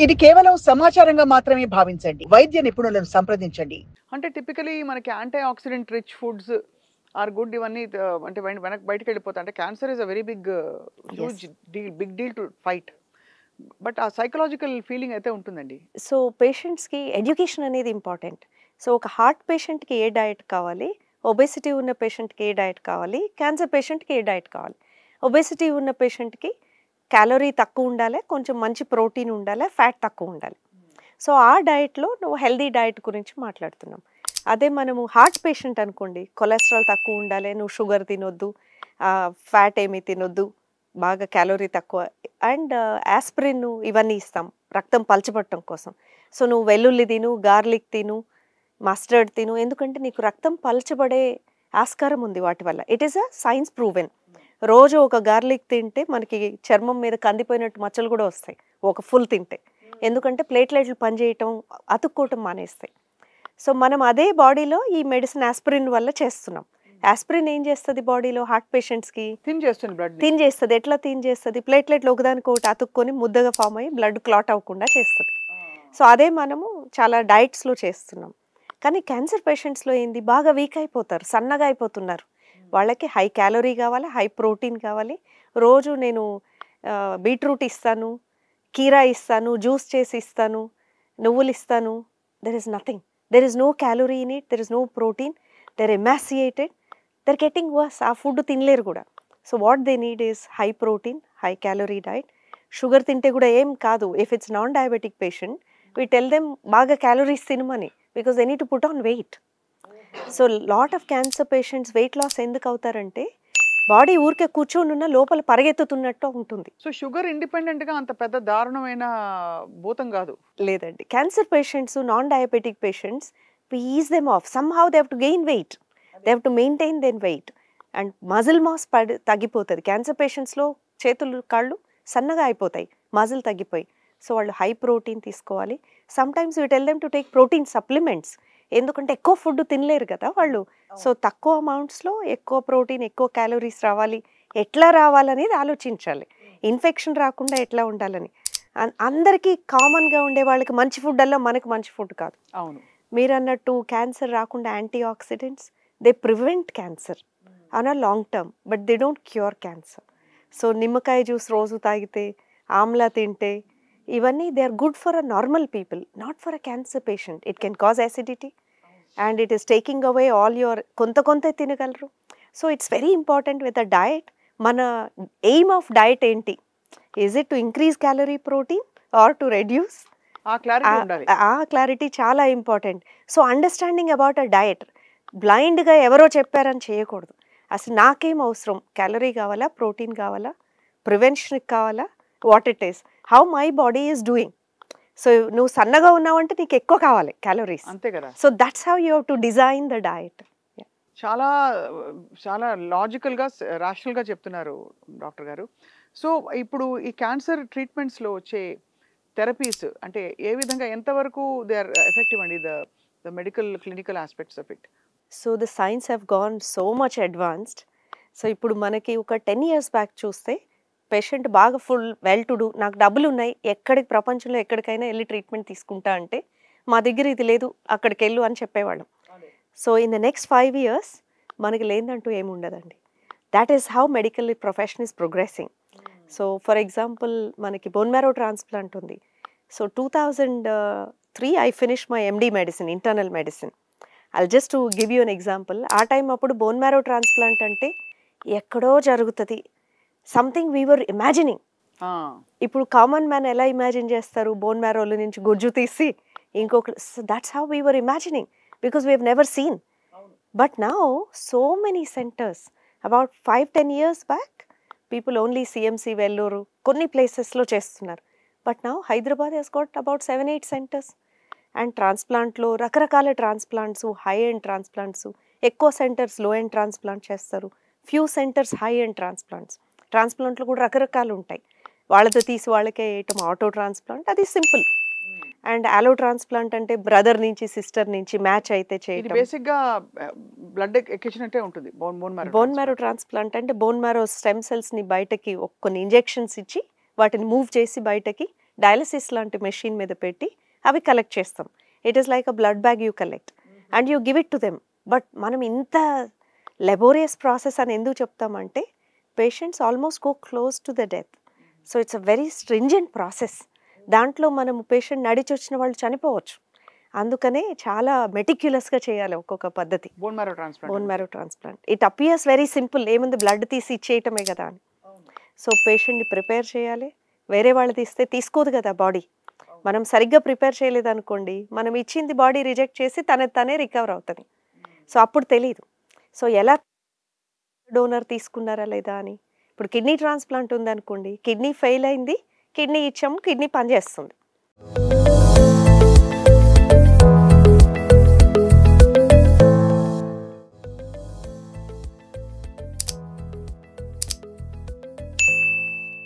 ఇది కేవలం సమాచారంగా మాత్రమే భావించండి. వైద్య నిపుణులను సంప్రదించండి. అంటే టిపికలీ మనకి antioxidant rich foods are good ఇవన్నీ అంటే వెనక్కి బయటకు వెళ్ళిపోతాయి. అంటే cancer is a very big huge big deal to fight. But uh psychological feeling అయితే ఉంటుందండి. సో పేషెంట్స్‌కి ఎడ్యుకేషన్ అనేది ఇంపార్టెంట్. సో ఒక హార్ట్ పేషెంట్‌కి ఏ డయట్ కావాలి, ఒబెసిటీ ఉన్న పేషెంట్‌కి ఏ డయట్ కావాలి, క్యాన్సర్ పేషెంట్‌కి ఏ డయట్ కావాలి. ఒబెసిటీ ఉన్న పేషెంట్‌కి క్యాలరీ తక్కువ ఉండాలి, కొంచెం మంచి ప్రోటీన్ ఉండాలి, ఫ్యాట్ తక్కువ ఉండాలి. సో ఆ డయట్‌లో నువ్వు హెల్తీ డయట్ గురించి మాట్లాడుతున్నాం. అదే మనము హార్ట్ పేషెంట్ అనుకోండి, కొలెస్ట్రాల్ తక్కువ ఉండాలి, నువ్వు షుగర్ తినొద్దు, ఫ్యాట్ ఏమీ తినొద్దు, బాగా క్యాలరీ తక్కువ అండ్ యాస్పిరిన్ ఇవన్నీ ఇస్తాం రక్తం పలచబట్టడం కోసం. సో నువ్వు వెల్లుల్లి తిను, గార్లిక్ తిను, మస్టర్డ్ తిను, ఎందుకంటే నీకు రక్తం పలచబడే ఆస్కారం ఉంది వాటి వల్ల. It is a science proven. రోజు ఒక గార్లిక్ తింటే మనకి చర్మం మీద కందిపోయినట్టు మచ్చలు కూడా వస్తాయి ఒక ఫుల్ తింటే. ఎందుకంటే ప్లేట్లెట్లు పనిచేయటం, అతుక్కోవటం మానేస్తాయి. సో మనం అదే బాడీలో ఈ మెడిసిన్ ఆస్పిరిన్ వల్ల చేస్తున్నాం. ఆస్పిరిన్ ఏం చేస్తుంది బాడీలో హార్ట్ పేషెంట్స్కి? థిన్ చేస్తుంది బ్లడ్. థిన్ చేస్తుంది. ఎట్లా థిన్ చేస్తుంది? ప్లేట్లెట్లు ఒకదానికి ఒకటి అతుక్కొని ముద్దగా ఫామ్ అయ్యి బ్లడ్ క్లాట్ అవ్వకుండా చేస్తుంది. సో అదే మనము చాలా డైట్స్లో చేస్తున్నాం. కానీ క్యాన్సర్ పేషెంట్స్లో ఏంది, బాగా వీక్ అయిపోతారు, సన్నగా అయిపోతున్నారు. వాళ్ళకి హై క్యాలరీ కావాలి, హై ప్రోటీన్ కావాలి. రోజు నేను బీట్రూట్ ఇస్తాను, కీరా ఇస్తాను, జ్యూస్ చేసి ఇస్తాను, నువ్వులు ఇస్తాను. There is nothing. There is no calorie in it, there is no protein, they're emaciated, they're getting worse. ఆ ఫుడ్ తినలేరు కూడా. So what they need is high protein, high calorie diet. Sugar తింటే కూడా ఏం కాదు. If it's non diabetic patient we tell them బాగా calories తినమని, because they need to put on weight. So lot of cancer patients weight loss ఎందుకు అవుతారంటే body ఊరికే కూర్చొని ఉన్న లోపల పరిగెత్తుతున్నట్టు ఉంటుంది. సో షుగర్ ఇండిపెండెంట్గా అంత పెద్ద దారుణమైన భూతం కాదు. లేదండి, cancer patients, non diabetic patients, we ease them off. Somehow they have to gain weight. They have to maintain their weight. And muscle mass తగ్గిపోతుంది. క్యాన్సర్ పేషెంట్స్లో చేతులు కాళ్ళు సన్నగా అయిపోతాయి, మజిల్ తగ్గిపోయి. సో వాళ్ళు హై ప్రోటీన్ తీసుకోవాలి. Sometimes we tell them to take protein supplements. ఎందుకంటే ఎక్కువ ఫుడ్ తినలేరు కదా వాళ్ళు. సో తక్కువ అమౌంట్స్లో ఎక్కువ ప్రోటీన్, ఎక్కువ క్యాలరీస్ రావాలి. ఎట్లా రావాలనేది ఆలోచించాలి. ఇన్ఫెక్షన్ రాకుండా ఎట్లా ఉండాలని. అందరికీ కామన్గా ఉండే వాళ్ళకి మంచి ఫుడ్ అలా మనకి మంచి ఫుడ్ కాదు. అవును, మీరు అన్నట్టు క్యాన్సర్ రాకుండా anti oxidants they prevent cancer on a long term, but they don't cure cancer. So నిమ్మకాయ జ్యూస్ రోజు తాగితే, ఆమ్లా తింటే, ఇవన్నీ they are good for a normal people, not for a cancer patient. It can cause acidity and it is taking away all your కొంత తినగలరు. So it's very important with a diet. మన aim of diet ఏంటి? Is it to increase calorie, protein are to reduce? ఆ clarity ఉండాలి. ఆ clarity చాలా important. So understanding about a diet, బ్లైండ్గా ఎవరో చెప్పారని చేయకూడదు. అసలు నాకేం అవసరం, క్యాలరీ కావాలా, ప్రోటీన్ కావాలా, ప్రివెన్షన్కి కావాలా, what it is, how my body is doing. So నువ్వు సన్నగా ఉన్నావంటే నీకు ఎక్కువ కావాలి క్యాలరీస్. అంతే కదా. So that's how you have to design the diet. చాలా చాలా లాజికల్గా రేషనల్గా చెప్తున్నారు డాక్టర్ గారు. సో ఇప్పుడు ఈ క్యాన్సర్ ట్రీట్మెంట్స్లో వచ్చే థెరపీస్ అంటే ఏ విధంగా, ఎంతవరకు దే ఆర్ ఎఫెక్టివ్ అండి, the medical clinical aspects of it? So the science have gone so much advanced. So ఇప్పుడు మనకి ఒక 10 years బ్యాక్ చూస్తే పేషెంట్ బాగా ఫుల్ వెల్ టు డూ, నాకు డబ్బులు ఉన్నాయి, ఎక్కడికి ప్రపంచంలో ఎక్కడికైనా వెళ్ళి ట్రీట్మెంట్ తీసుకుంటా అంటే, మా దగ్గర ఇది లేదు అక్కడికి వెళ్ళు అని చెప్పేవాళ్ళం. So in the next 5 years మనకి లేదంటూ ఏమి ఉండదండి. That is how medical profession is progressing. So for example మనకి బోన్ మ్యారో ట్రాన్స్ప్లాంట్ ఉంది. So 2003 I finish my MD medicine, internal medicine. I'll just to give you an example. ఆ time అప్పుడు bone marrow transplant అంటే ఎక్కడో జరుగుతుంది, something we were imagining. ఇప్పుడు common man ఎలా imagine చేస్తారు, బోన్ మ్యారోల నుంచి గుజ్జు తీసి ఇంకొక, that's how we were imagining because we have never seen. But now so many centres, about 5-10 years back people only CMC, Vellore కొన్ని ప్లేసెస్లో చేస్తున్నారు. But now Hyderabad has got about 7-8 centers. And ట్రాన్స్ప్లాంట్లో రకరకాల ట్రాన్స్ప్లాంట్స్, హై ఎండ్ ట్రాన్స్ప్లాంట్స్, ఎక్కువ centres low end transplant చేస్తారు, few centres high end transplants. ట్రాన్స్ప్లాంట్లో కూడా రకరకాలు ఉంటాయి. వాళ్ళతో తీసి వాళ్ళకే వేయటం ఆటో ట్రాన్స్ప్లాంట్, అది సింపుల్. అండ్ ఆలో ట్రాన్స్ప్లాంట్ అంటే బ్రదర్ నుంచి సిస్టర్ నుంచి మ్యాచ్ అయితే చేయటం. బేసిక్గా బ్లడ్ ఎక్కించినట్టే ఉంటుంది బోన్ మ్యారో ట్రాన్స్ప్లాంట్ అంటే బోన్ మ్యారో స్టెమ్ సెల్స్ని బయటకి కొన్ని ఇంజెక్షన్స్ ఇచ్చి వాటిని మూవ్ చేసి బయటకి డయాలసిస్ లాంటి మెషిన్ మీద పెట్టి అవి కలెక్ట్ చేస్తాం. It is like a blood bag you collect and you give it to them. But మనం ఇంత లెబోరియస్ ప్రాసెస్ అని ఎందుకు చెప్తామంటే patients almost go close to the death. So it's a very stringent process. దాంట్లో మనం patient నడిచి వచ్చిన వాళ్ళు చనిపోవచ్చు. అందుకనే చాలా మెటిక్యులస్గా చేయాలి ఒక్కొక్క పద్ధతి. Bone marrow transplant. Bone marrow transplant it appears very simple, ఏముంది బ్లడ్ తీసి ఇచ్చేయటమే కదా అని. సో పేషెంట్ని ప్రిపేర్ చేయాలి. వేరే వాళ్ళు తీస్తే తీసుకోదు కదా బాడీ. మనం సరిగ్గా ప్రిపేర్ చేయలేదు అనుకోండి, మనం ఇచ్చింది బాడీ రిజెక్ట్ చేసి తనే రికవర్ అవుతుంది. సో అప్పుడు తెలియదు. సో ఎలా డోనర్ తీసుకున్నారా లేదా అని. ఇప్పుడు కిడ్నీ ట్రాన్స్ప్లాంట్ ఉందనుకోండి, కిడ్నీ ఫెయిల్ అయింది, కిడ్నీ ఇచ్చాము, కిడ్నీ పనిచేస్తుంది.